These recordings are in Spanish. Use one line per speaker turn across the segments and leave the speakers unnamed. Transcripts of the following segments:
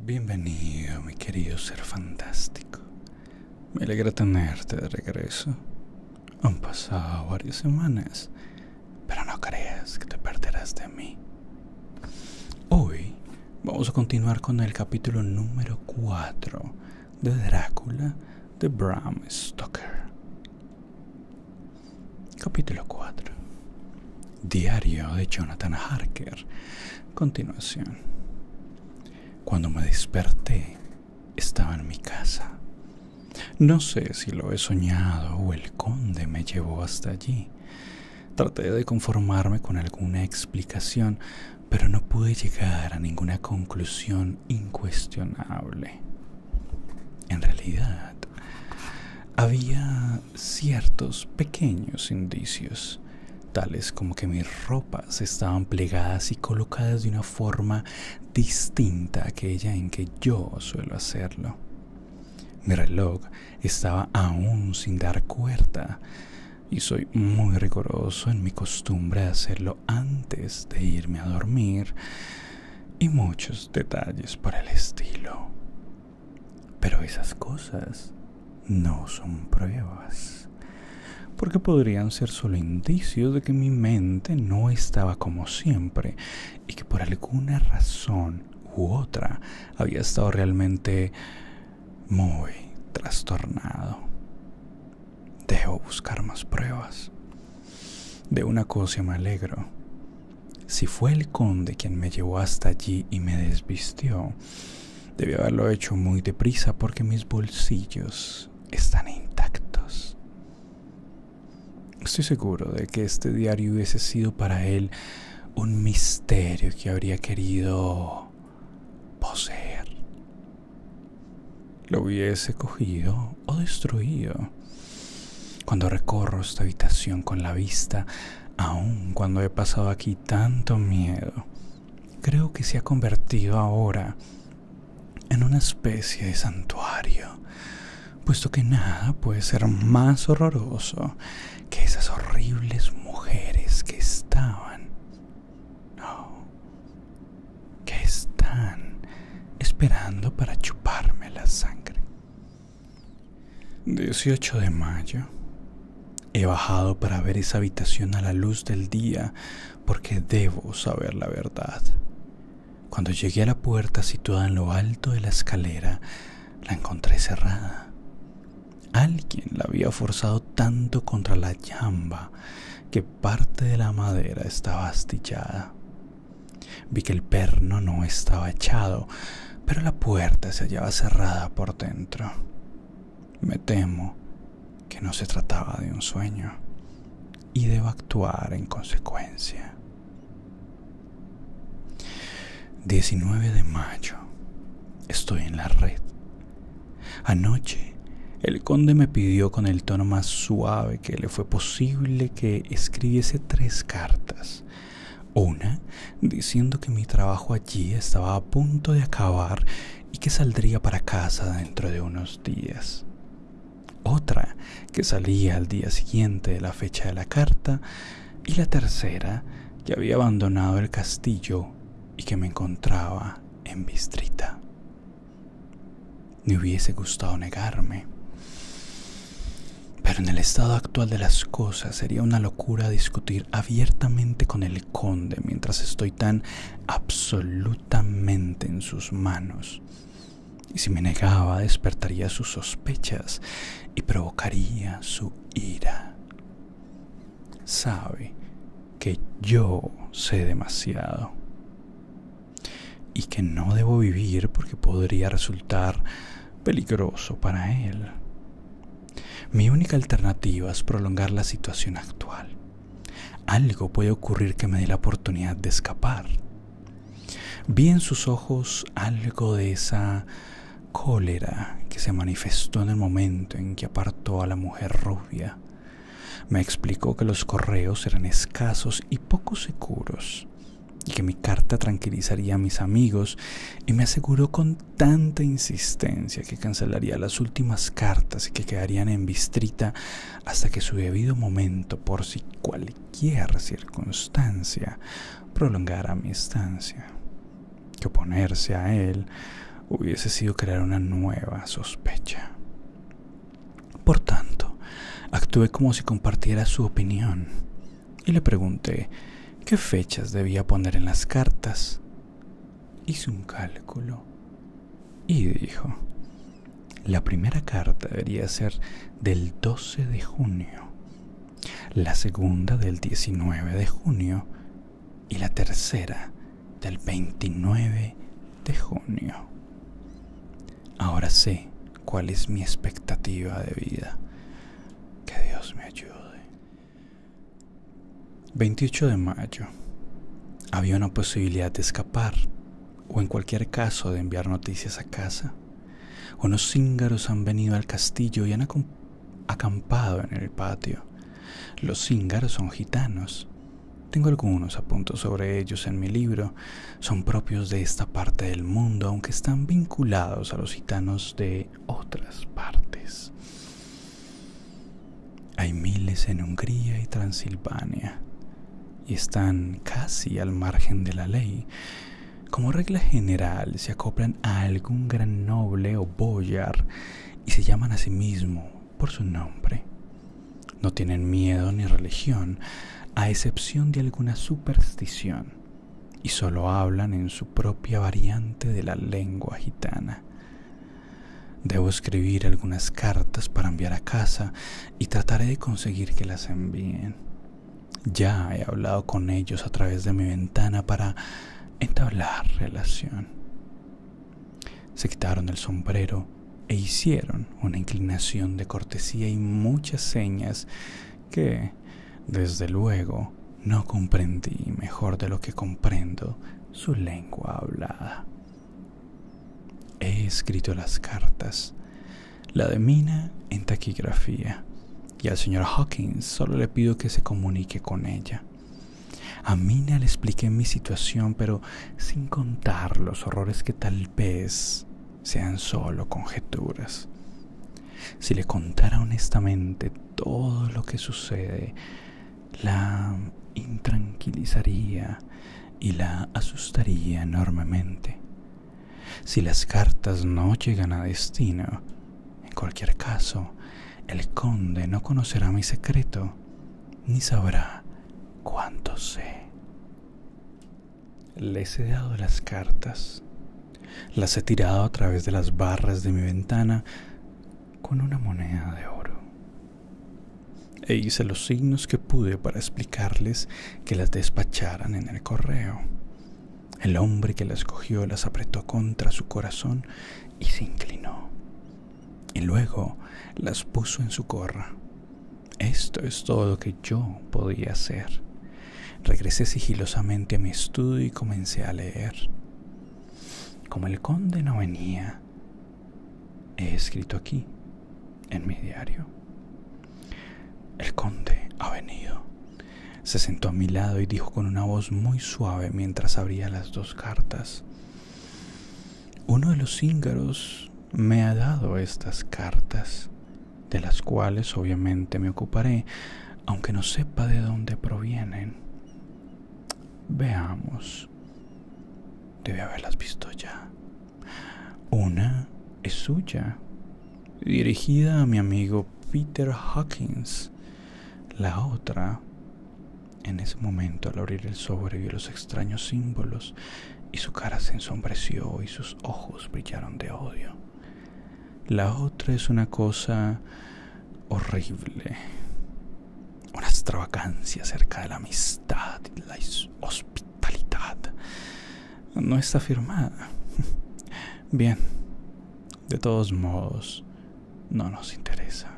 Bienvenido, mi querido ser fantástico. Me alegra tenerte de regreso. Han pasado varias semanas, pero no creas que te perderás de mí. Hoy vamos a continuar con el capítulo número 4 de Drácula de Bram Stoker. Capítulo 4. Diario de Jonathan Harker. Continuación. Cuando me desperté, estaba en mi casa. No sé si lo he soñado o el conde me llevó hasta allí. Traté de conformarme con alguna explicación, pero no pude llegar a ninguna conclusión incuestionable. En realidad, había ciertos pequeños indicios, tales como que mis ropas estaban plegadas y colocadas de una forma distinta a aquella en que yo suelo hacerlo. Mi reloj estaba aún sin dar cuerda y soy muy riguroso en mi costumbre de hacerlo antes de irme a dormir y muchos detalles por el estilo. Pero esas cosas no son pruebas, porque podrían ser solo indicios de que mi mente no estaba como siempre y que por alguna razón u otra había estado realmente muy trastornado. Debo buscar más pruebas. De una cosa me alegro. Si fue el conde quien me llevó hasta allí y me desvistió, debió haberlo hecho muy deprisa porque mis bolsillos están intactos. Estoy seguro de que este diario hubiese sido para él un misterio que habría querido poseer. Lo hubiese cogido o destruido. Cuando recorro esta habitación con la vista, aun cuando he pasado aquí tanto miedo, creo que se ha convertido ahora en una especie de santuario, puesto que nada puede ser más horroroso que esas horribles mujeres que están esperando para chuparme la sangre. 18 de mayo. He bajado para ver esa habitación a la luz del día porque debo saber la verdad. Cuando llegué a la puerta situada en lo alto de la escalera, la encontré cerrada. Alguien la había forzado tanto contra la llamba que parte de la madera estaba astillada. Vi que el perno no estaba echado, pero la puerta se hallaba cerrada por dentro. Me temo que no se trataba de un sueño y debo actuar en consecuencia. 19 de mayo. Estoy en la red. Anoche, el conde me pidió con el tono más suave que le fue posible que escribiese 3 cartas. Una diciendo que mi trabajo allí estaba a punto de acabar y que saldría para casa dentro de unos días. Otra que salía al día siguiente de la fecha de la carta, y la tercera que había abandonado el castillo y que me encontraba en Bistrita. Me hubiese gustado negarme, pero en el estado actual de las cosas sería una locura discutir abiertamente con el conde mientras estoy tan absolutamente en sus manos. Y si me negaba, despertaría sus sospechas y provocaría su ira. Sabe que yo sé demasiado y que no debo vivir porque podría resultar peligroso para él. Mi única alternativa es prolongar la situación actual. Algo puede ocurrir que me dé la oportunidad de escapar. Vi en sus ojos algo de esa cólera que se manifestó en el momento en que apartó a la mujer rubia. Me explicó que los correos eran escasos y poco seguros, y que mi carta tranquilizaría a mis amigos, y me aseguró con tanta insistencia que cancelaría las últimas cartas y que quedarían en Bistrita hasta que su debido momento, por si cualquier circunstancia, prolongara mi estancia. Que oponerse a él hubiese sido crear una nueva sospecha. Por tanto, actué como si compartiera su opinión y le pregunté qué fechas debía poner en las cartas. Hice un cálculo y dijo: la primera carta debería ser del 12 de junio, la segunda del 19 de junio y la tercera del 29 de junio. Ahora sé cuál es mi expectativa de vida. Que Dios me ayude. 28 de mayo. Había una posibilidad de escapar, o en cualquier caso de enviar noticias a casa. Unos cíngaros han venido al castillo y han acampado en el patio. Los cíngaros son gitanos. Tengo algunos apuntos sobre ellos en mi libro. Son propios de esta parte del mundo, aunque están vinculados a los gitanos de otras partes. Hay miles en Hungría y Transilvania, y están casi al margen de la ley. Como regla general, se acoplan a algún gran noble o boyar y se llaman a sí mismos por su nombre. No tienen miedo ni religión, a excepción de alguna superstición, y solo hablan en su propia variante de la lengua gitana. Debo escribir algunas cartas para enviar a casa y trataré de conseguir que las envíen. Ya he hablado con ellos a través de mi ventana para entablar relación. Se quitaron el sombrero e hicieron una inclinación de cortesía y muchas señas que, desde luego, no comprendí mejor de lo que comprendo su lengua hablada. He escrito las cartas, la de Mina en taquigrafía, y al señor Hawkins solo le pido que se comunique con ella. A Mina le expliqué mi situación, pero sin contar los horrores que tal vez sean solo conjeturas. Si le contara honestamente todo lo que sucede, la intranquilizaría y la asustaría enormemente. Si las cartas no llegan a destino, en cualquier caso, el conde no conocerá mi secreto, ni sabrá cuánto sé. Les he dado las cartas, las he tirado a través de las barras de mi ventana con una moneda de oro. E hice los signos que pude para explicarles que las despacharan en el correo. El hombre que las cogió las apretó contra su corazón y se inclinó. Y luego las puso en su gorra. Esto es todo lo que yo podía hacer. Regresé sigilosamente a mi estudio y comencé a leer. Como el conde no venía, he escrito aquí, en mi diario: el conde ha venido. Se sentó a mi lado y dijo con una voz muy suave mientras abría las dos cartas: uno de los cíngaros me ha dado estas cartas, de las cuales obviamente me ocuparé, aunque no sepa de dónde provienen. Veamos. Debe haberlas visto ya. Una es suya, dirigida a mi amigo Peter Hawkins. La otra... En ese momento, al abrir el sobre, vio los extraños símbolos y su cara se ensombreció y sus ojos brillaron de odio. La otra es una cosa horrible, una extravagancia acerca de la amistad y la hospitalidad. No está firmada. Bien, de todos modos, no nos interesa.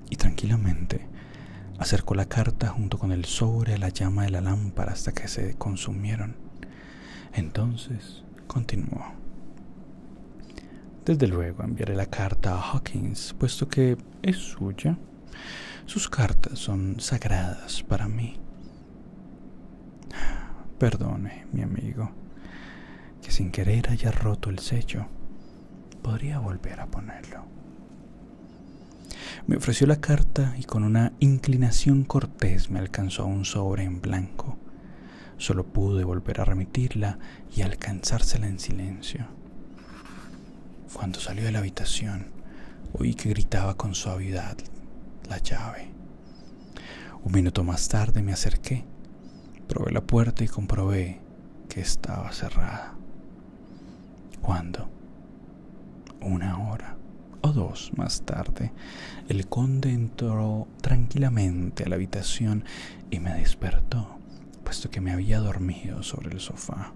Y tranquilamente acercó la carta junto con el sobre a la llama de la lámpara hasta que se consumieron. Entonces continuó: desde luego enviaré la carta a Hawkins, puesto que es suya. Sus cartas son sagradas para mí. Perdone, mi amigo, que sin querer haya roto el sello. Podría volver a ponerlo. Me ofreció la carta y con una inclinación cortés me alcanzó un sobre en blanco. Solo pude volver a remitirla y alcanzársela en silencio. Cuando salió de la habitación, oí que gritaba con suavidad la llave. Un minuto más tarde me acerqué, probé la puerta y comprobé que estaba cerrada. Cuando, 1 hora o 2 más tarde, el conde entró tranquilamente a la habitación y me despertó, puesto que me había dormido sobre el sofá.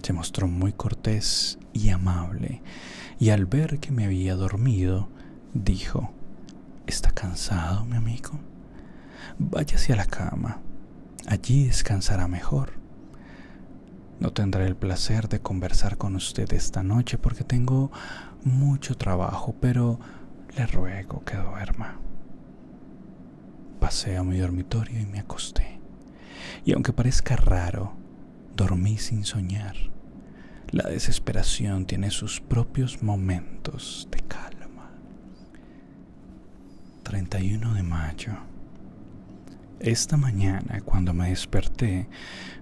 Se mostró muy cortés y amable, y al ver que me había dormido, dijo: ¿Está cansado, mi amigo? Váyase a la cama, allí descansará mejor. No tendré el placer de conversar con usted esta noche porque tengo mucho trabajo, pero le ruego que duerma. Pasé a mi dormitorio y me acosté. Y aunque parezca raro, dormí sin soñar. La desesperación tiene sus propios momentos de calma. 31 de mayo. Esta mañana, cuando me desperté,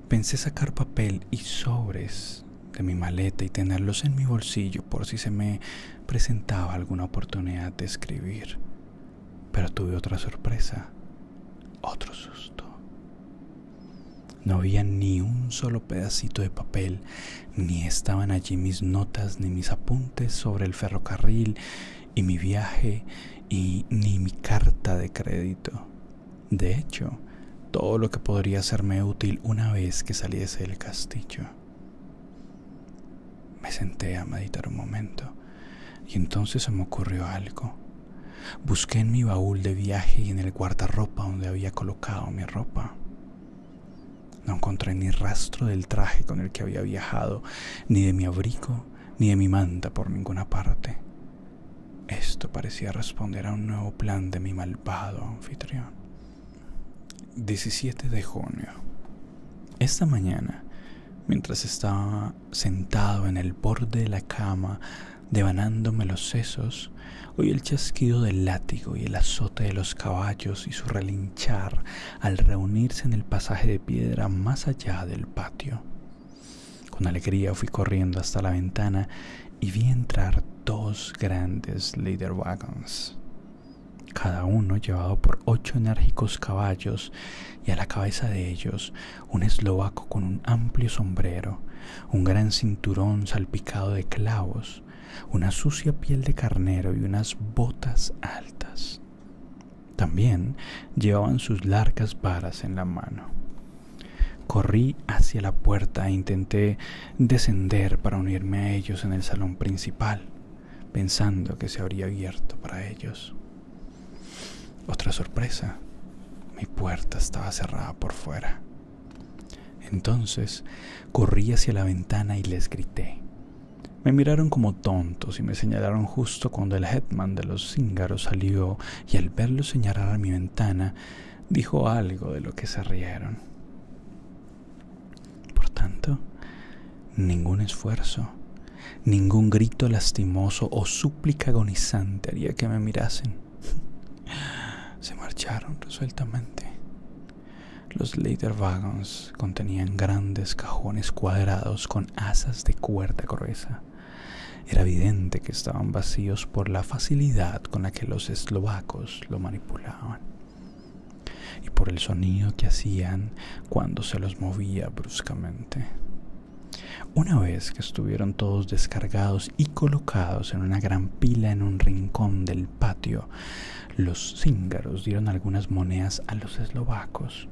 pensé sacar papel y sobres de mi maleta y tenerlos en mi bolsillo por si se me presentaba alguna oportunidad de escribir. Pero tuve otra sorpresa, otro susto. No había ni un solo pedacito de papel, ni estaban allí mis notas ni mis apuntes sobre el ferrocarril y mi viaje, y ni mi carta de crédito. De hecho, todo lo que podría serme útil una vez que saliese del castillo. Me senté a meditar un momento y entonces se me ocurrió algo. Busqué en mi baúl de viaje y en el guardarropa donde había colocado mi ropa. No encontré ni rastro del traje con el que había viajado, ni de mi abrigo, ni de mi manta por ninguna parte. Esto parecía responder a un nuevo plan de mi malvado anfitrión. 17 de junio. Esta mañana, mientras estaba sentado en el borde de la cama, devanándome los sesos, oí el chasquido del látigo y el azote de los caballos y su relinchar al reunirse en el pasaje de piedra más allá del patio. Con alegría fui corriendo hasta la ventana y vi entrar 2 grandes Lederwagons, cada uno llevado por 8 enérgicos caballos, y a la cabeza de ellos un eslovaco con un amplio sombrero, un gran cinturón salpicado de clavos, una sucia piel de carnero y unas botas altas. También llevaban sus largas varas en la mano. Corrí hacia la puerta e intenté descender para unirme a ellos en el salón principal, pensando que se habría abierto para ellos. Otra sorpresa, mi puerta estaba cerrada por fuera. Entonces corrí hacia la ventana y les grité. Me miraron como tontos y me señalaron justo cuando el hetman de los cíngaros salió, y al verlo señalar a mi ventana, dijo algo de lo que se rieron. Por tanto, ningún esfuerzo, ningún grito lastimoso o súplica agonizante haría que me mirasen. Se marcharon resueltamente. Los Lederwagons contenían grandes cajones cuadrados con asas de cuerda gruesa. Era evidente que estaban vacíos por la facilidad con la que los eslovacos lo manipulaban y por el sonido que hacían cuando se los movía bruscamente. Una vez que estuvieron todos descargados y colocados en una gran pila en un rincón del patio, los cíngaros dieron algunas monedas a los eslovacos,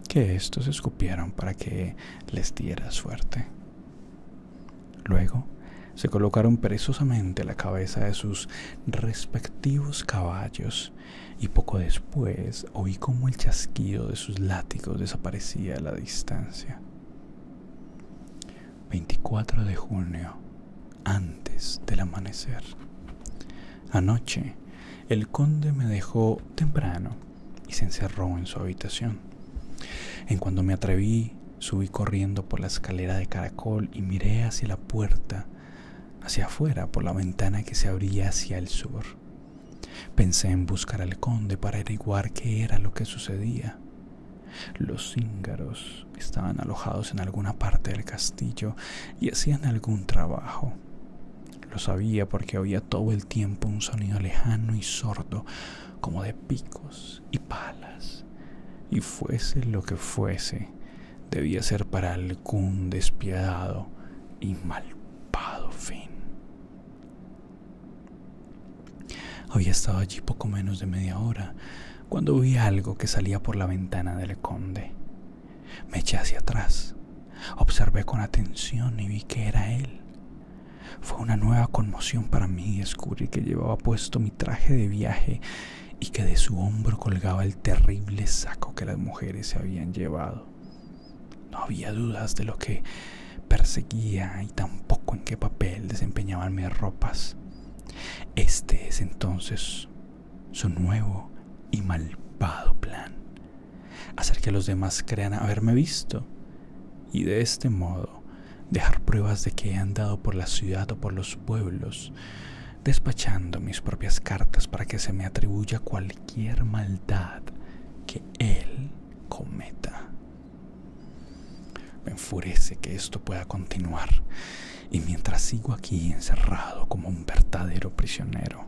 que estos escupieron para que les diera suerte. Luego se colocaron perezosamente a la cabeza de sus respectivos caballos, y poco después oí cómo el chasquido de sus látigos desaparecía a la distancia. 24 de junio, antes del amanecer. Anoche, el conde me dejó temprano y se encerró en su habitación. En cuanto me atreví, subí corriendo por la escalera de caracol y miré hacia la puerta, hacia afuera por la ventana que se abría hacia el sur. Pensé en buscar al conde para averiguar qué era lo que sucedía. Los cíngaros estaban alojados en alguna parte del castillo y hacían algún trabajo. Lo sabía porque oía todo el tiempo un sonido lejano y sordo, como de picos y palas. Y fuese lo que fuese, debía ser para algún despiadado y malvado fin. Había estado allí poco menos de media hora cuando vi algo que salía por la ventana del conde. Me eché hacia atrás, observé con atención y vi que era él. Fue una nueva conmoción para mí descubrir que llevaba puesto mi traje de viaje y que de su hombro colgaba el terrible saco que las mujeres se habían llevado. No había dudas de lo que perseguía y tampoco en qué papel desempeñaban mis ropas. Este es entonces su nuevo y malvado plan: hacer que los demás crean haberme visto y de este modo dejar pruebas de que he andado por la ciudad o por los pueblos despachando mis propias cartas para que se me atribuya cualquier maldad que él cometa. Me enfurece que esto pueda continuar, y mientras sigo aquí encerrado como un verdadero prisionero,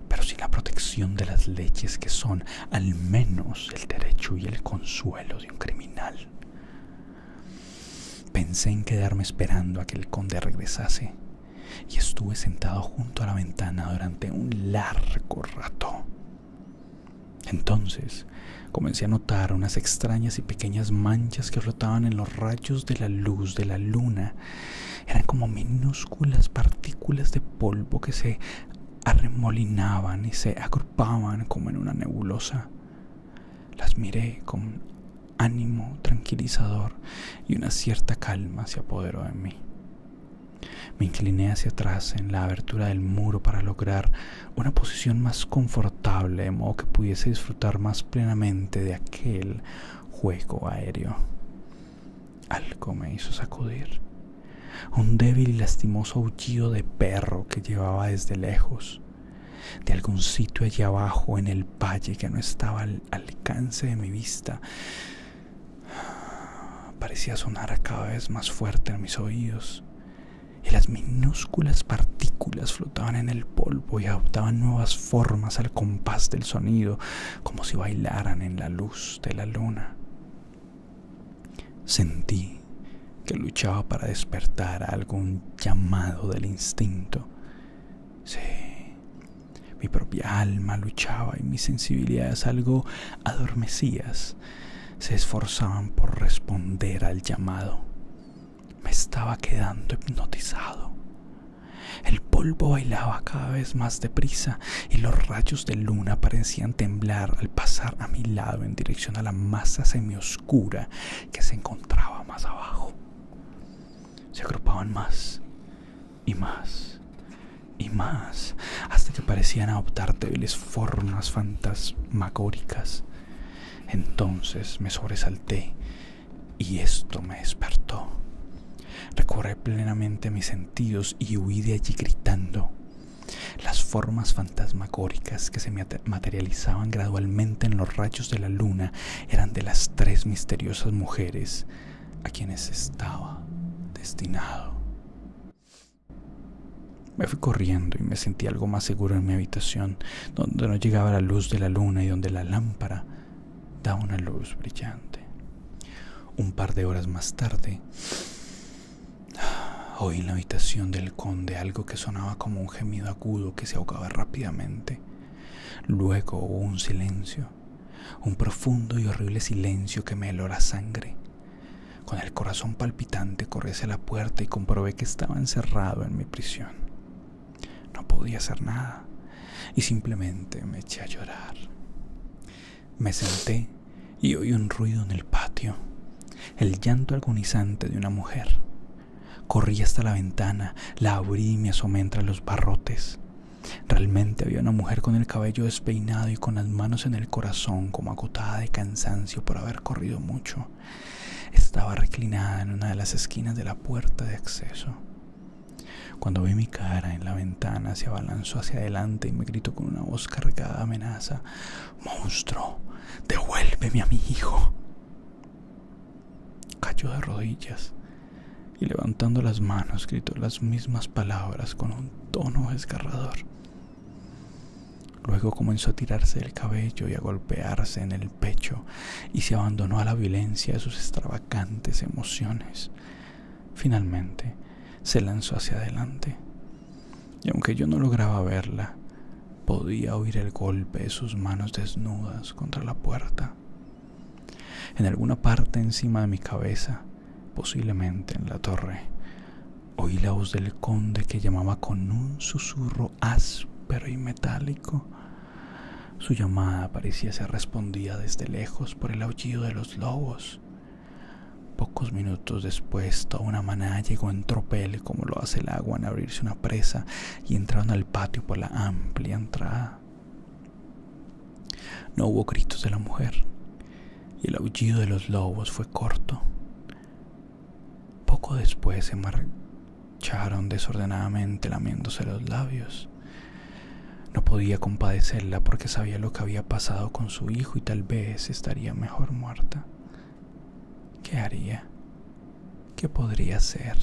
pero sin la protección de las leyes que son al menos el derecho y el consuelo de un criminal. Pensé en quedarme esperando a que el conde regresase, y estuve sentado junto a la ventana durante un largo rato. Entonces comencé a notar unas extrañas y pequeñas manchas que flotaban en los rayos de la luz de la luna. Eran como minúsculas partículas de polvo que se arremolinaban y se agrupaban como en una nebulosa. Las miré con ánimo tranquilizador y una cierta calma se apoderó de mí. Me incliné hacia atrás en la abertura del muro para lograr una posición más confortable, de modo que pudiese disfrutar más plenamente de aquel juego aéreo. Algo me hizo sacudir. Un débil y lastimoso aullido de perro que llevaba desde lejos, de algún sitio allá abajo en el valle que no estaba al alcance de mi vista, parecía sonar cada vez más fuerte en mis oídos. Y las minúsculas partículas flotaban en el polvo y adoptaban nuevas formas al compás del sonido, como si bailaran en la luz de la luna. Sentí que luchaba para despertar a algún llamado del instinto. Sí, mi propia alma luchaba y mis sensibilidades, algo adormecidas, se esforzaban por responder al llamado. Me estaba quedando hipnotizado. El polvo bailaba cada vez más deprisa y los rayos de luna parecían temblar al pasar a mi lado en dirección a la masa semioscura que se encontraba más abajo. Se agrupaban más y más y más hasta que parecían adoptar débiles formas fantasmagóricas. Entonces me sobresalté y esto me despertó. Recobré plenamente mis sentidos y huí de allí gritando. Las formas fantasmagóricas que se materializaban gradualmente en los rayos de la luna eran de las 3 misteriosas mujeres a quienes estaba destinado. Me fui corriendo y me sentí algo más seguro en mi habitación, donde no llegaba la luz de la luna y donde la lámpara daba una luz brillante. Un par de horas más tarde, oí en la habitación del conde algo que sonaba como un gemido agudo que se ahogaba rápidamente. Luego hubo un silencio, un profundo y horrible silencio que me heló la sangre. Con el corazón palpitante corrí hacia la puerta y comprobé que estaba encerrado en mi prisión. No podía hacer nada y simplemente me eché a llorar. Me senté y oí un ruido en el patio, el llanto agonizante de una mujer. Corrí hasta la ventana, la abrí y me asomé entre los barrotes. Realmente había una mujer con el cabello despeinado y con las manos en el corazón, como agotada de cansancio por haber corrido mucho. Estaba reclinada en una de las esquinas de la puerta de acceso. Cuando vi mi cara en la ventana, se abalanzó hacia adelante y me gritó con una voz cargada de amenaza: «¡Monstruo! ¡Devuélveme a mi hijo!». cayó de rodillas y levantando las manos gritó las mismas palabras con un tono desgarrador. Luego comenzó a tirarse el cabello y a golpearse en el pecho y se abandonó a la violencia de sus extravagantes emociones. Finalmente se lanzó hacia adelante y aunque yo no lograba verla, podía oír el golpe de sus manos desnudas contra la puerta. En alguna parte encima de mi cabeza, posiblemente en la torre, oí la voz del conde que llamaba con un susurro áspero y metálico. Su llamada parecía ser respondida desde lejos por el aullido de los lobos. Pocos minutos después, toda una manada llegó en tropel como lo hace el agua en abrirse una presa y entraron al patio por la amplia entrada. No hubo gritos de la mujer y el aullido de los lobos fue corto. Poco después se marcharon desordenadamente lamiéndose los labios. No podía compadecerla porque sabía lo que había pasado con su hijo y tal vez estaría mejor muerta. ¿Qué haría? ¿Qué podría hacer?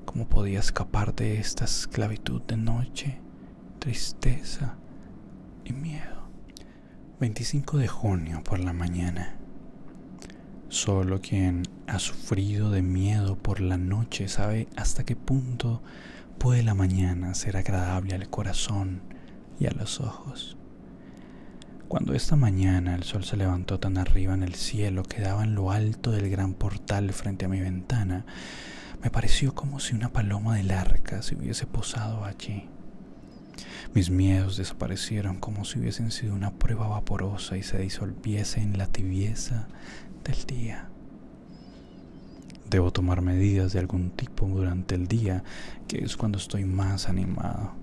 ¿Cómo podía escapar de esta esclavitud de noche, tristeza y miedo? 25 de junio por la mañana. Solo quien ha sufrido de miedo por la noche sabe hasta qué punto puede la mañana ser agradable al corazón y a los ojos. Cuando esta mañana el sol se levantó tan arriba en el cielo que daba en lo alto del gran portal frente a mi ventana, me pareció como si una paloma del arca se hubiese posado allí. Mis miedos desaparecieron como si hubiesen sido una prueba vaporosa y se disolviese en la tibieza del día. Debo tomar medidas de algún tipo durante el día, que es cuando estoy más animado.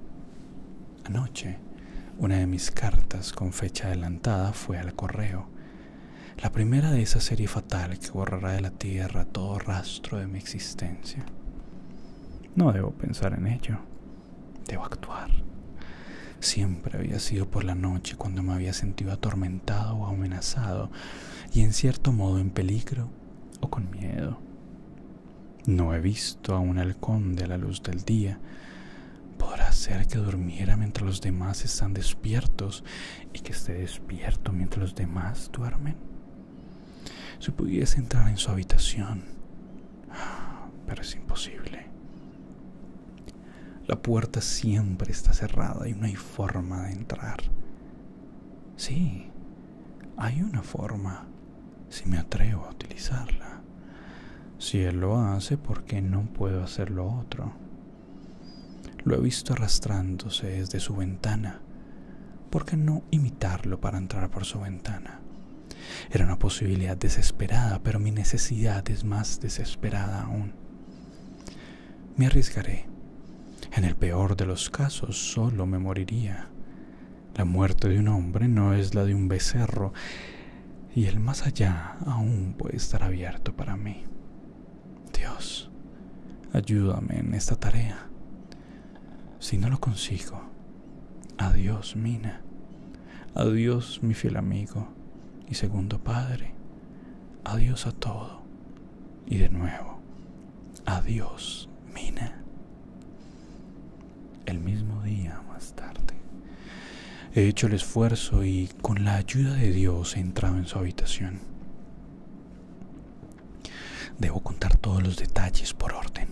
Anoche, una de mis cartas con fecha adelantada fue al correo. La primera de esa serie fatal que borrará de la tierra todo rastro de mi existencia. No debo pensar en ello. Debo actuar. Siempre había sido por la noche cuando me había sentido atormentado o amenazado y en cierto modo en peligro o con miedo. No he visto a un halcón de la luz del día. ¿Podrá ser que durmiera mientras los demás están despiertos y que esté despierto mientras los demás duermen? Si pudiese entrar en su habitación, pero es imposible. La puerta siempre está cerrada y no hay forma de entrar. Sí, hay una forma, si me atrevo a utilizarla. Si él lo hace, ¿por qué no puedo hacer lo otro? Lo he visto arrastrándose desde su ventana. ¿Por qué no imitarlo para entrar por su ventana? Era una posibilidad desesperada, pero mi necesidad es más desesperada aún. Me arriesgaré. En el peor de los casos, solo me moriría. La muerte de un hombre no es la de un becerro, y el más allá aún puede estar abierto para mí. Dios, ayúdame en esta tarea. Si no lo consigo, adiós, Mina. Adiós, mi fiel amigo y segundo padre. Adiós a todo. Y de nuevo, adiós, Mina. El mismo día más tarde, he hecho el esfuerzo y con la ayuda de Dios he entrado en su habitación. Debo contar todos los detalles por orden.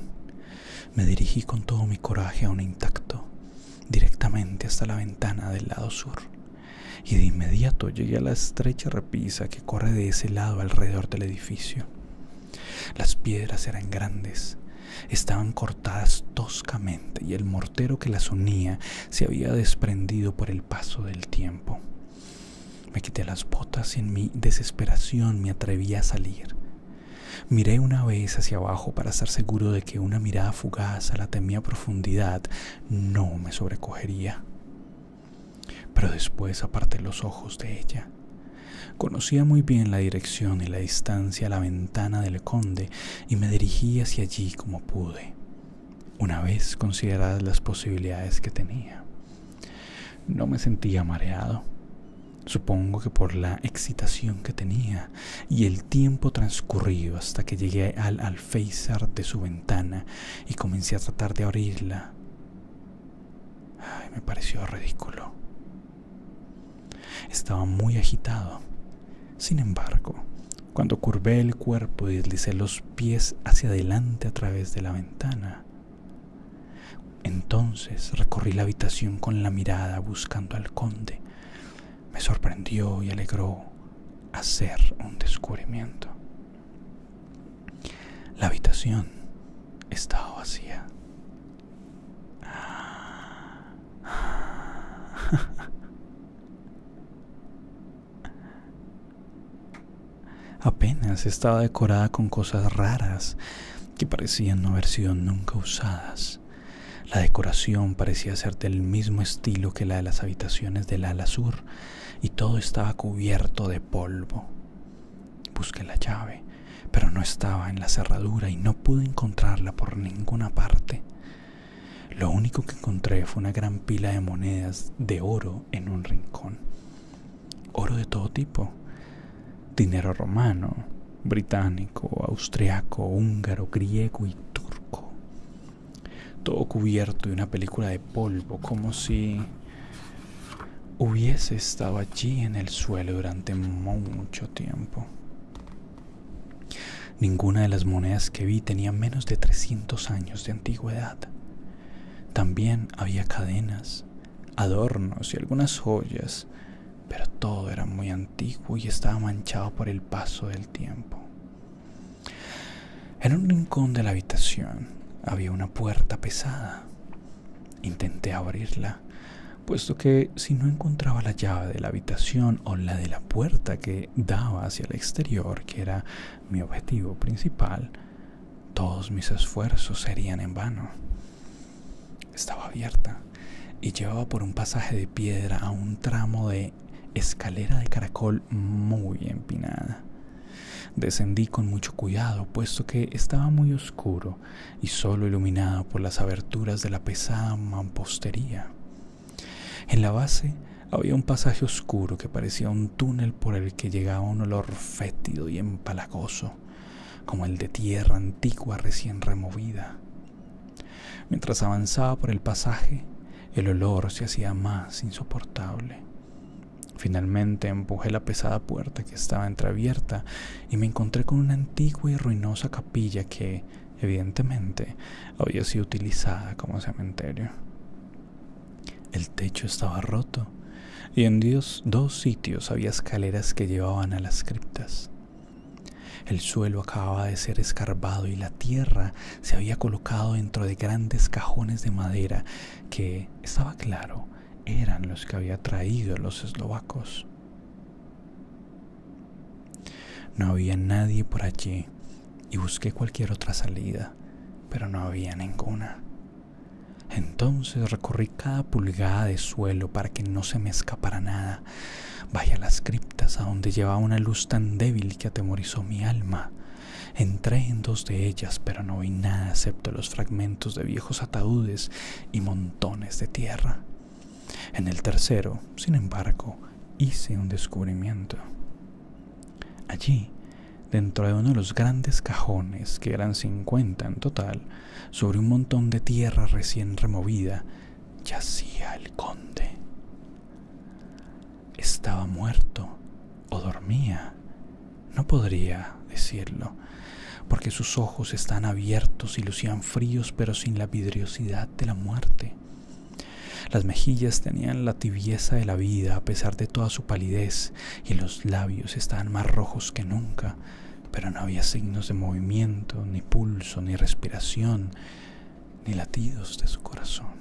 Me dirigí con todo mi coraje aún intacto, directamente hasta la ventana del lado sur, y de inmediato llegué a la estrecha repisa que corre de ese lado alrededor del edificio. Las piedras eran grandes, estaban cortadas toscamente y el mortero que las unía se había desprendido por el paso del tiempo. Me quité las botas y en mi desesperación me atreví a salir. Miré una vez hacia abajo para estar seguro de que una mirada fugaz a la temida profundidad no me sobrecogería. Pero después aparté los ojos de ella. Conocía muy bien la dirección y la distancia a la ventana del conde y me dirigí hacia allí como pude, una vez consideradas las posibilidades que tenía. No me sentía mareado, Supongo que por la excitación que tenía y el tiempo transcurrido hasta que llegué al alféizar de su ventana y comencé a tratar de abrirla. Ay, me pareció ridículo. Estaba muy agitado. Sin embargo, cuando curvé el cuerpo y deslicé los pies hacia adelante a través de la ventana, entonces recorrí la habitación con la mirada buscando al conde. Me sorprendió y alegró hacer un descubrimiento. La habitación estaba vacía. Apenas estaba decorada con cosas raras que parecían no haber sido nunca usadas. La decoración parecía ser del mismo estilo que la de las habitaciones del ala sur y todo estaba cubierto de polvo. Busqué la llave, pero no estaba en la cerradura y no pude encontrarla por ninguna parte. Lo único que encontré fue una gran pila de monedas de oro en un rincón. Oro de todo tipo. Dinero romano, británico, austriaco, húngaro, griego y turco. Todo cubierto de una película de polvo, como si hubiese estado allí en el suelo durante mucho tiempo. Ninguna de las monedas que vi tenía menos de 300 años de antigüedad. También había cadenas, adornos y algunas joyas, pero todo era muy antiguo y estaba manchado por el paso del tiempo. En un rincón de la habitación había una puerta pesada. Intenté abrirla, puesto que si no encontraba la llave de la habitación o la de la puerta que daba hacia el exterior, que era mi objetivo principal, todos mis esfuerzos serían en vano. Estaba abierta y llevaba por un pasaje de piedra a un tramo de escalera de caracol muy empinada. Descendí con mucho cuidado, puesto que estaba muy oscuro y solo iluminado por las aberturas de la pesada mampostería. En la base había un pasaje oscuro que parecía un túnel por el que llegaba un olor fétido y empalagoso, como el de tierra antigua recién removida. Mientras avanzaba por el pasaje, el olor se hacía más insoportable. Finalmente empujé la pesada puerta que estaba entreabierta y me encontré con una antigua y ruinosa capilla que, evidentemente, había sido utilizada como cementerio. El techo estaba roto y en dos sitios había escaleras que llevaban a las criptas. El suelo acababa de ser escarbado y la tierra se había colocado dentro de grandes cajones de madera que, estaba claro, eran los que había traído los eslovacos. No había nadie por allí y busqué cualquier otra salida, pero no había ninguna. Entonces recorrí cada pulgada de suelo para que no se me escapara nada. Bajé a las criptas a donde llevaba una luz tan débil que atemorizó mi alma. Entré en dos de ellas, pero no vi nada excepto los fragmentos de viejos ataúdes y montones de tierra. En el tercero, sin embargo, hice un descubrimiento. Allí, dentro de uno de los grandes cajones, que eran 50 en total, sobre un montón de tierra recién removida, yacía el conde. Estaba muerto o dormía. No podría decirlo, porque sus ojos estaban abiertos y lucían fríos, pero sin la vidriosidad de la muerte. Las mejillas tenían la tibieza de la vida a pesar de toda su palidez, y los labios estaban más rojos que nunca, pero no había signos de movimiento, ni pulso, ni respiración, ni latidos de su corazón.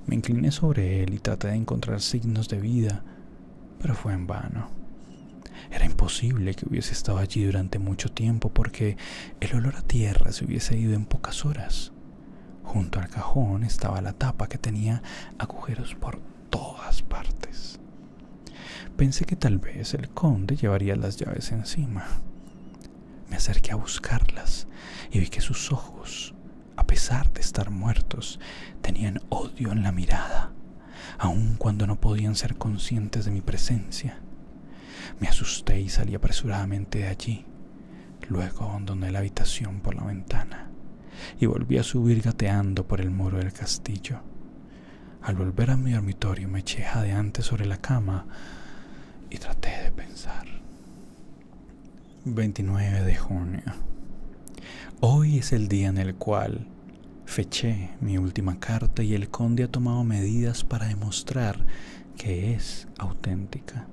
Me incliné sobre él y traté de encontrar signos de vida, pero fue en vano. Era imposible que hubiese estado allí durante mucho tiempo, porque el olor a tierra se hubiese ido en pocas horas. Junto al cajón estaba la tapa, que tenía agujeros por todas partes. Pensé que tal vez el conde llevaría las llaves encima. Me acerqué a buscarlas y vi que sus ojos, a pesar de estar muertos, tenían odio en la mirada, aun cuando no podían ser conscientes de mi presencia. Me asusté y salí apresuradamente de allí. Luego abandoné la habitación por la ventana y volví a subir gateando por el muro del castillo. Al volver a mi dormitorio me eché jadeante sobre la cama y traté de pensar. 29 de junio. Hoy es el día en el cual feché mi última carta y el conde ha tomado medidas para demostrar que es auténtica,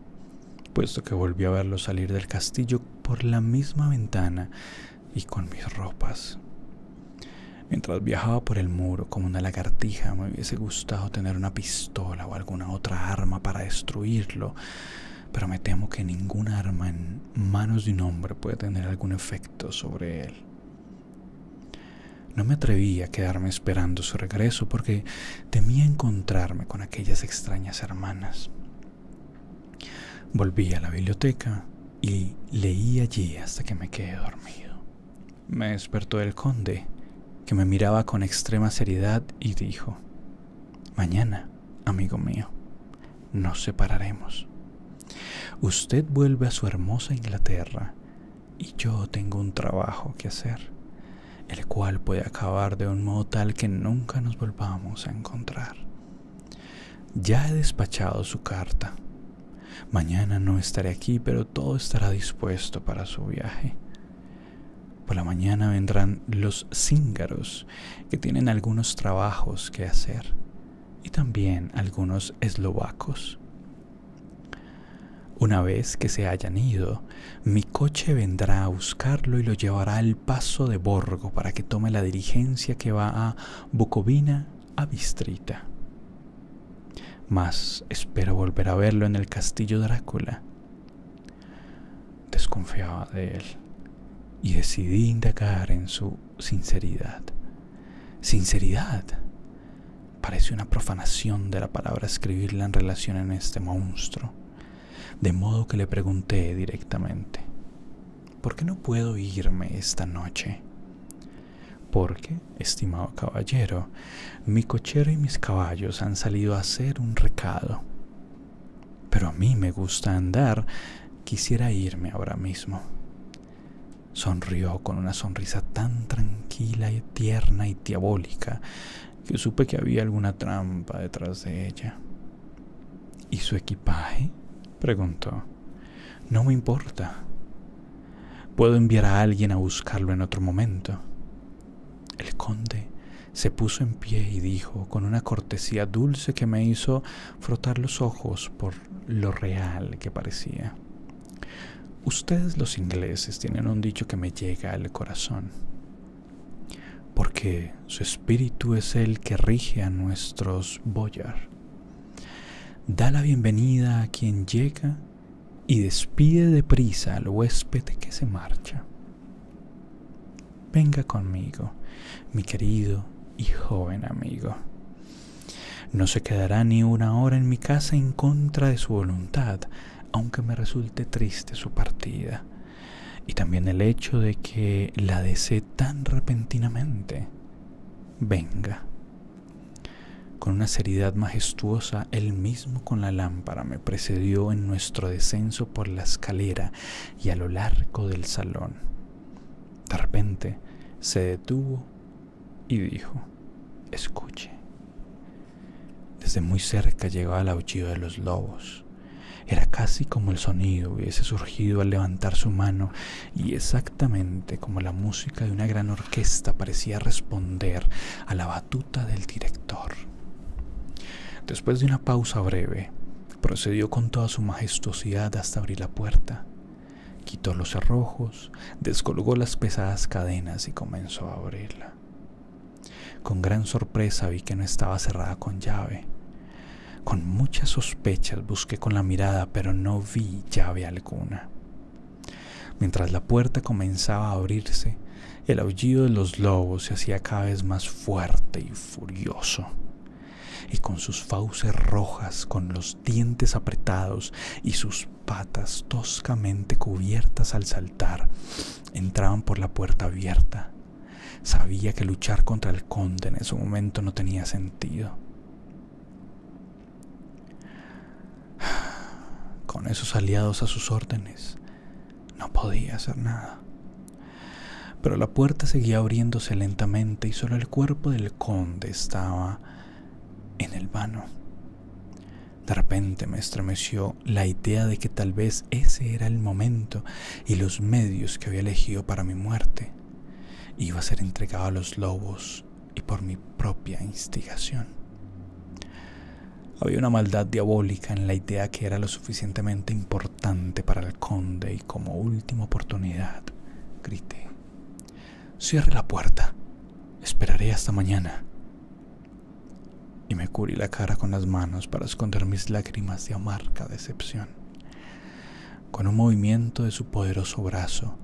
puesto que volvió a verlo salir del castillo por la misma ventana y con mis ropas. Mientras viajaba por el muro como una lagartija, me hubiese gustado tener una pistola o alguna otra arma para destruirlo, pero me temo que ninguna arma en manos de un hombre puede tener algún efecto sobre él. No me atreví a quedarme esperando su regreso porque temía encontrarme con aquellas extrañas hermanas. Volví a la biblioteca y leí allí hasta que me quedé dormido. Me despertó el conde, que me miraba con extrema seriedad y dijo: mañana, amigo mío, nos separaremos. Usted vuelve a su hermosa Inglaterra y yo tengo un trabajo que hacer, el cual puede acabar de un modo tal que nunca nos volvamos a encontrar. Ya he despachado su carta. Mañana no estaré aquí, pero todo estará dispuesto para su viaje. Por la mañana vendrán los cíngaros, que tienen algunos trabajos que hacer, y también algunos eslovacos. Una vez que se hayan ido, mi coche vendrá a buscarlo y lo llevará al paso de Borgo para que tome la diligencia que va a Bukovina a Bistrita. Mas espero volver a verlo en el castillo Drácula. Desconfiaba de él y decidí indagar en su sinceridad. ¿Sinceridad? Parece una profanación de la palabra escribirla en relación en este monstruo. De modo que le pregunté directamente: ¿por qué no puedo irme esta noche? Porque, estimado caballero, mi cochero y mis caballos han salido a hacer un recado. Pero a mí me gusta andar, quisiera irme ahora mismo. Sonrió con una sonrisa tan tranquila y tierna y diabólica que supe que había alguna trampa detrás de ella. ¿Y su equipaje?, preguntó. No me importa. Puedo enviar a alguien a buscarlo en otro momento. El conde se puso en pie y dijo con una cortesía dulce que me hizo frotar los ojos por lo real que parecía: ustedes los ingleses tienen un dicho que me llega al corazón, porque su espíritu es el que rige a nuestros boyar. Da la bienvenida a quien llega y despide deprisa al huésped que se marcha. Venga conmigo, mi querido y joven amigo. No se quedará ni una hora en mi casa en contra de su voluntad, aunque me resulte triste su partida, y también el hecho de que la desee tan repentinamente. Venga. Con una seriedad majestuosa, él mismo con la lámpara me precedió en nuestro descenso por la escalera y a lo largo del salón. De repente se detuvo y dijo: escuche. Desde muy cerca llegaba el aullido de los lobos. Era casi como el sonido hubiese surgido al levantar su mano, y exactamente como la música de una gran orquesta parecía responder a la batuta del director. Después de una pausa breve, procedió con toda su majestuosidad hasta abrir la puerta. Quitó los cerrojos, descolgó las pesadas cadenas y comenzó a abrirla. Con gran sorpresa vi que no estaba cerrada con llave. Con muchas sospechas busqué con la mirada, pero no vi llave alguna. Mientras la puerta comenzaba a abrirse, el aullido de los lobos se hacía cada vez más fuerte y furioso. Y con sus fauces rojas, con los dientes apretados y sus patas toscamente cubiertas al saltar, entraban por la puerta abierta. Sabía que luchar contra el conde en ese momento no tenía sentido. con esos aliados a sus órdenes, no podía hacer nada. Pero la puerta seguía abriéndose lentamente y solo el cuerpo del conde estaba en el vano. De repente me estremeció la idea de que tal vez ese era el momento y los medios que había elegido para mi muerte iba a ser entregado a los lobos y por mi propia instigación. Había una maldad diabólica en la idea que era lo suficientemente importante para el conde y como última oportunidad grité: «Cierre la puerta, esperaré hasta mañana». Y me cubrí la cara con las manos para esconder mis lágrimas de amarga decepción. Con un movimiento de su poderoso brazo,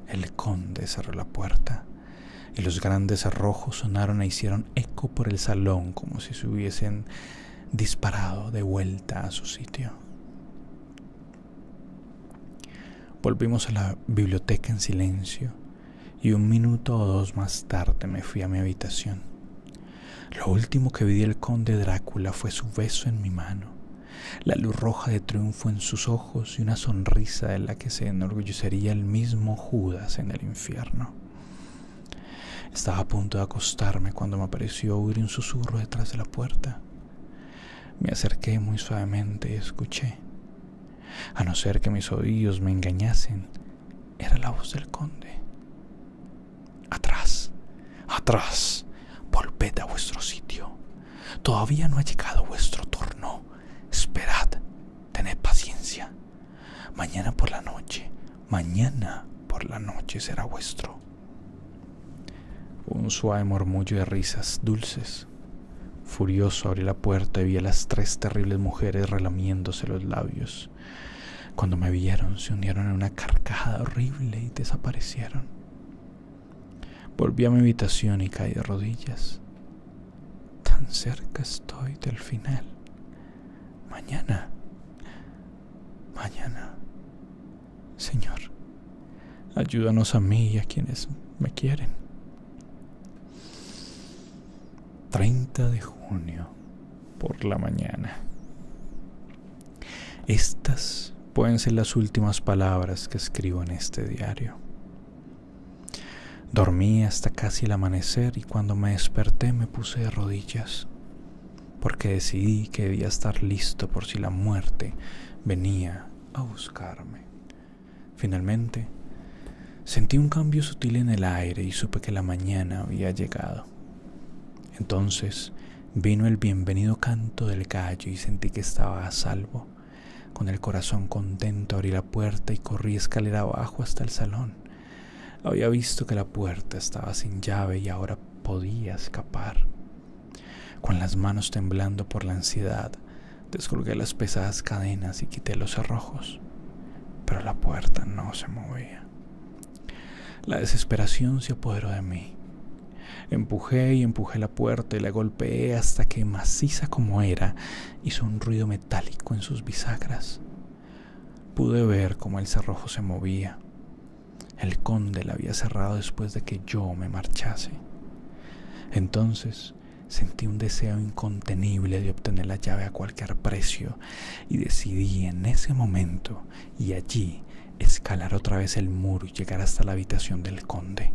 el conde cerró la puerta y los grandes cerrojos sonaron e hicieron eco por el salón como si se hubiesen disparado de vuelta a su sitio. Volvimos a la biblioteca en silencio y 1 minuto o 2 más tarde me fui a mi habitación. Lo último que vi del conde Drácula fue su beso en mi mano, la luz roja de triunfo en sus ojos y una sonrisa de la que se enorgullecería el mismo Judas en el infierno. Estaba a punto de acostarme cuando me pareció oír un susurro detrás de la puerta. Me acerqué muy suavemente y escuché. A no ser que mis oídos me engañasen, era la voz del conde. «Atrás, atrás, volved a vuestro sitio. Todavía no ha llegado vuestro turno. Esperad, tened paciencia. Mañana por la noche será vuestro». Un suave murmullo de risas dulces. Furioso abrí la puerta y vi a las 3 terribles mujeres relamiéndose los labios. Cuando me vieron, se unieron en una carcajada horrible y desaparecieron. Volví a mi habitación y caí de rodillas. Tan cerca estoy del final. Mañana, Señor, ayúdanos a mí y a quienes me quieren. 30 de junio, por la mañana. Estas pueden ser las últimas palabras que escribo en este diario. Dormí hasta casi el amanecer y cuando me desperté me puse de rodillas, porque decidí que debía estar listo por si la muerte venía a buscarme. Finalmente, sentí un cambio sutil en el aire y supe que la mañana había llegado. Entonces vino el bienvenido canto del gallo y sentí que estaba a salvo. Con el corazón contento abrí la puerta y corrí escalera abajo hasta el salón. Había visto que la puerta estaba sin llave y ahora podía escapar. Con las manos temblando por la ansiedad, descolgué las pesadas cadenas y quité los cerrojos, pero la puerta no se movía. La desesperación se apoderó de mí. Empujé la puerta y la golpeé hasta que, maciza como era, hizo un ruido metálico en sus bisagras. Pude ver cómo el cerrojo se movía. El conde la había cerrado después de que yo me marchase. Entonces sentí un deseo incontenible de obtener la llave a cualquier precio y decidí en ese momento y allí escalar otra vez el muro y llegar hasta la habitación del conde.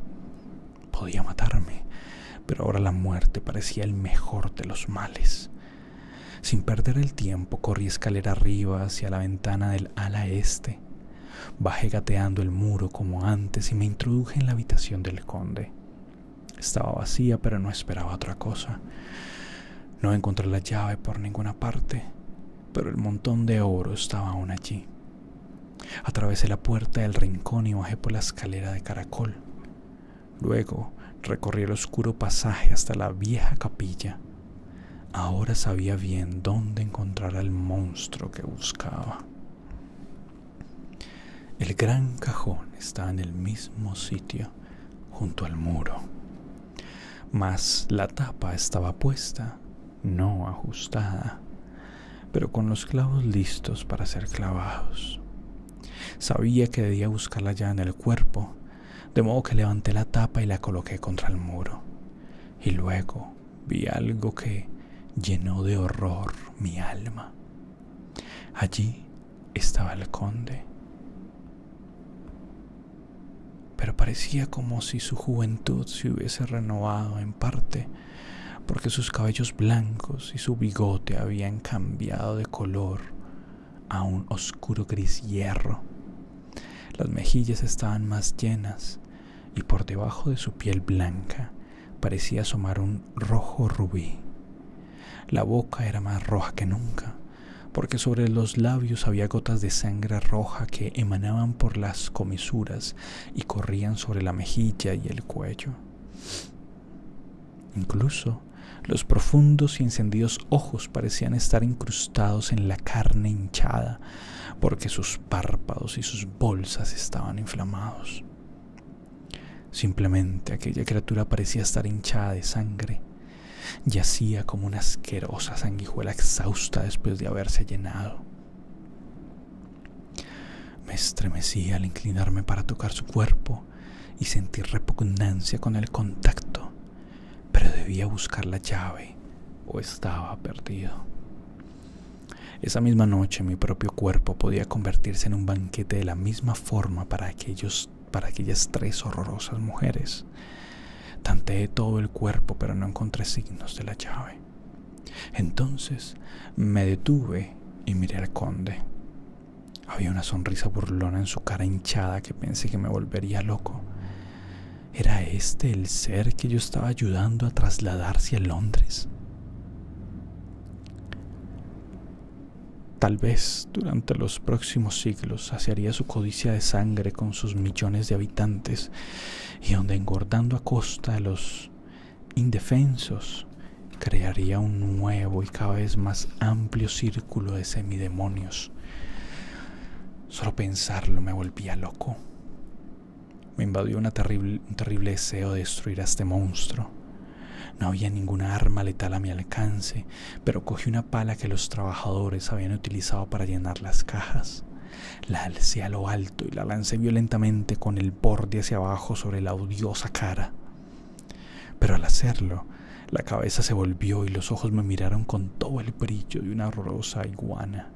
Podía matarme, pero ahora la muerte parecía el mejor de los males. Sin perder el tiempo, corrí escalera arriba hacia la ventana del ala este. Bajé gateando el muro como antes y me introduje en la habitación del conde. Estaba vacía, pero no esperaba otra cosa. No encontré la llave por ninguna parte, pero el montón de oro estaba aún allí. Atravesé la puerta del rincón y bajé por la escalera de caracol. Luego recorrí el oscuro pasaje hasta la vieja capilla. Ahora sabía bien dónde encontrar al monstruo que buscaba. El gran cajón estaba en el mismo sitio, junto al muro. Mas la tapa estaba puesta, no ajustada, pero con los clavos listos para ser clavados. Sabía que debía buscar la llave en el cuerpo, de modo que levanté la tapa y la coloqué contra el muro. Y luego vi algo que llenó de horror mi alma. Allí, estaba el conde. Pero parecía como si su juventud se hubiese renovado en parte, porque sus cabellos blancos y su bigote habían cambiado de color a un oscuro gris hierro. Las mejillas estaban más llenas y por debajo de su piel blanca parecía asomar un rojo rubí. La boca era más roja que nunca, porque sobre los labios había gotas de sangre roja que emanaban por las comisuras y corrían sobre la mejilla y el cuello. Incluso los profundos y encendidos ojos parecían estar incrustados en la carne hinchada, porque sus párpados y sus bolsas estaban inflamados. Simplemente aquella criatura parecía estar hinchada de sangre. Yacía como una asquerosa sanguijuela exhausta después de haberse llenado. Me estremecí al inclinarme para tocar su cuerpo y sentí repugnancia con el contacto, pero debía buscar la llave o estaba perdido. Esa misma noche mi propio cuerpo podía convertirse en un banquete de la misma forma para aquellas 3 horrorosas mujeres. Tanteé todo el cuerpo, pero no encontré signos de la llave. Entonces me detuve y miré al conde. Había una sonrisa burlona en su cara hinchada que pensé que me volvería loco. ¿Era este el ser que yo estaba ayudando a trasladarse a Londres? Tal vez durante los próximos siglos saciaría su codicia de sangre con sus millones de habitantes, y donde, engordando a costa de los indefensos, crearía un nuevo y cada vez más amplio círculo de semidemonios. Solo pensarlo me volvía loco. Me invadió un terrible deseo de destruir a este monstruo. No había ninguna arma letal a mi alcance, pero cogí una pala que los trabajadores habían utilizado para llenar las cajas. La alcé a lo alto y la lancé violentamente con el borde hacia abajo sobre la odiosa cara. Pero al hacerlo, la cabeza se volvió y los ojos me miraron con todo el brillo de una horrorosa iguana.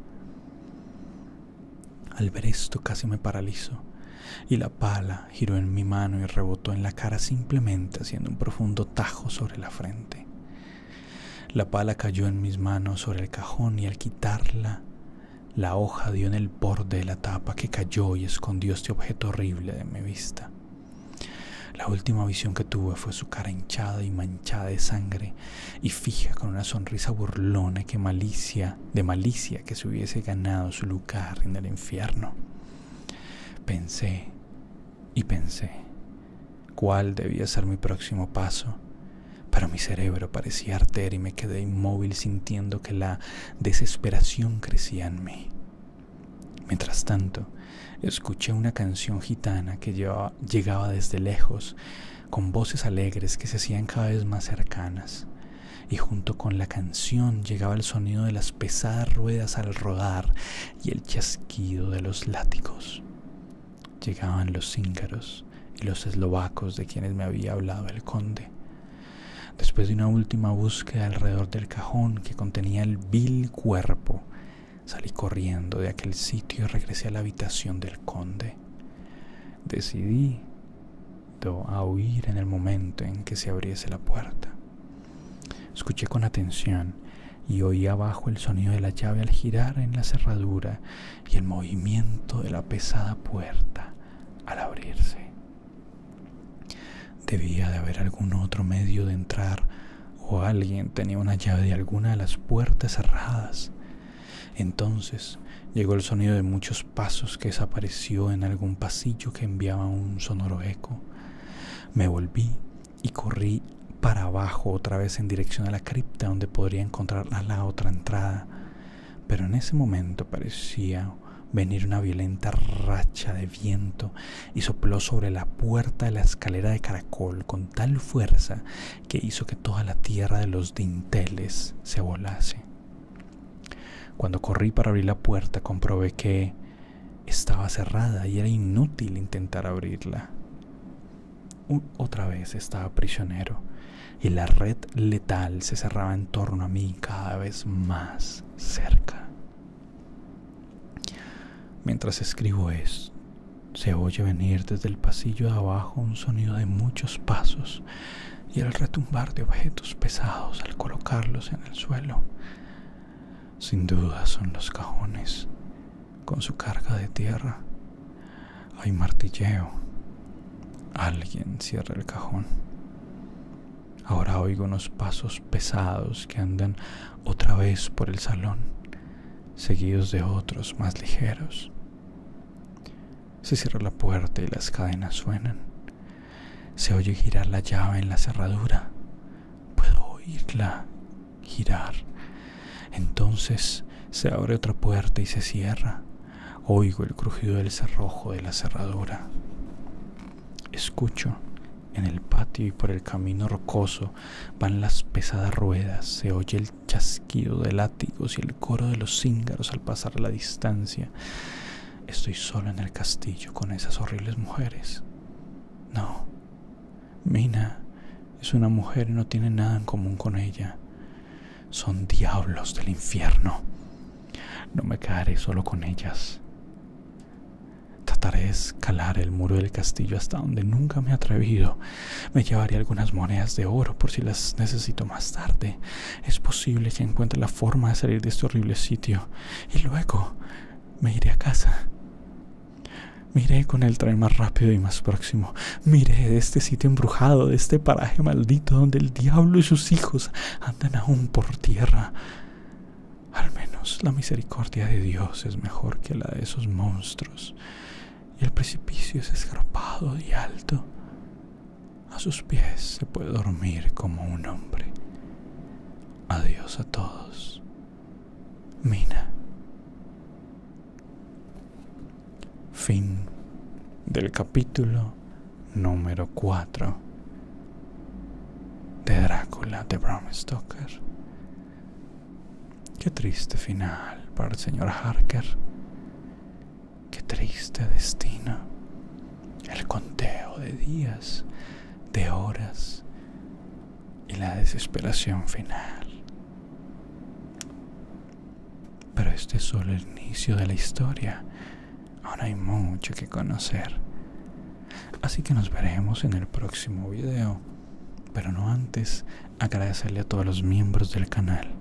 Al ver esto casi me paralizó, y la pala giró en mi mano y rebotó en la cara, simplemente haciendo un profundo tajo sobre la frente. La pala cayó en mis manos sobre el cajón y al quitarla, la hoja dio en el borde de la tapa, que cayó y escondió este objeto horrible de mi vista. La última visión que tuve fue su cara hinchada y manchada de sangre y fija con una sonrisa burlona de malicia que se hubiese ganado su lugar en el infierno. Pensé cuál debía ser mi próximo paso, pero mi cerebro parecía arder y me quedé inmóvil sintiendo que la desesperación crecía en mí. Mientras tanto, escuché una canción gitana que llegaba desde lejos, con voces alegres que se hacían cada vez más cercanas, y junto con la canción llegaba el sonido de las pesadas ruedas al rodar y el chasquido de los látigos. Llegaban los cíngaros y los eslovacos de quienes me había hablado el conde. Después de una última búsqueda alrededor del cajón que contenía el vil cuerpo, salí corriendo de aquel sitio y regresé a la habitación del conde. Decidí a huir en el momento en que se abriese la puerta. Escuché con atención y oí abajo el sonido de la llave al girar en la cerradura y el movimiento de la pesada puerta al abrirse. Debía de haber algún otro medio de entrar, o alguien tenía una llave de alguna de las puertas cerradas. Entonces llegó el sonido de muchos pasos que desapareció en algún pasillo que enviaba un sonoro eco. Me volví y corrí para abajo otra vez en dirección a la cripta, donde podría encontrar la otra entrada. Pero en ese momento parecía venir una violenta racha de viento y sopló sobre la puerta de la escalera de caracol con tal fuerza que hizo que toda la tierra de los dinteles se volase. Cuando corrí para abrir la puerta, comprobé que estaba cerrada y era inútil intentar abrirla. Otra vez estaba prisionero y la red letal se cerraba en torno a mí cada vez más cerca. Mientras escribo esto, se oye venir desde el pasillo de abajo un sonido de muchos pasos y el retumbar de objetos pesados al colocarlos en el suelo. Sin duda son los cajones, con su carga de tierra. Hay martilleo. Alguien cierra el cajón. Ahora oigo unos pasos pesados que andan otra vez por el salón, seguidos de otros más ligeros. Se cierra la puerta y las cadenas suenan. Se oye girar la llave en la cerradura. Puedo oírla girar. Entonces se abre otra puerta y se cierra. Oigo el crujido del cerrojo de la cerradura. Escucho. En el patio y por el camino rocoso van las pesadas ruedas. Se oye el chasquido de látigos y el coro de los cíngaros al pasar la distancia. Estoy solo en el castillo con esas horribles mujeres. No, Mina es una mujer y no tiene nada en común con ella. Son diablos del infierno. No me quedaré solo con ellas. Trataré de escalar el muro del castillo hasta donde nunca me he atrevido. Me llevaré algunas monedas de oro por si las necesito más tarde. Es posible que encuentre la forma de salir de este horrible sitio. Y luego me iré a casa. Me iré con el tren más rápido y más próximo. Me iré de este sitio embrujado, de este paraje maldito donde el diablo y sus hijos andan aún por tierra. Al menos la misericordia de Dios es mejor que la de esos monstruos. Y el precipicio es escarpado y alto. A sus pies se puede dormir como un hombre. Adiós a todos. Mina. Fin del capítulo número 4 de Drácula de Bram Stoker. Qué triste final para el señor Harker. Qué triste destino. El conteo de días, de horas y la desesperación final. Pero este es solo el inicio de la historia. Aún hay mucho que conocer. Así que nos veremos en el próximo video. Pero no antes, agradecerle a todos los miembros del canal.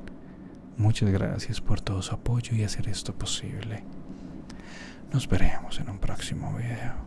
Muchas gracias por todo su apoyo y hacer esto posible. Nos veremos en un próximo video.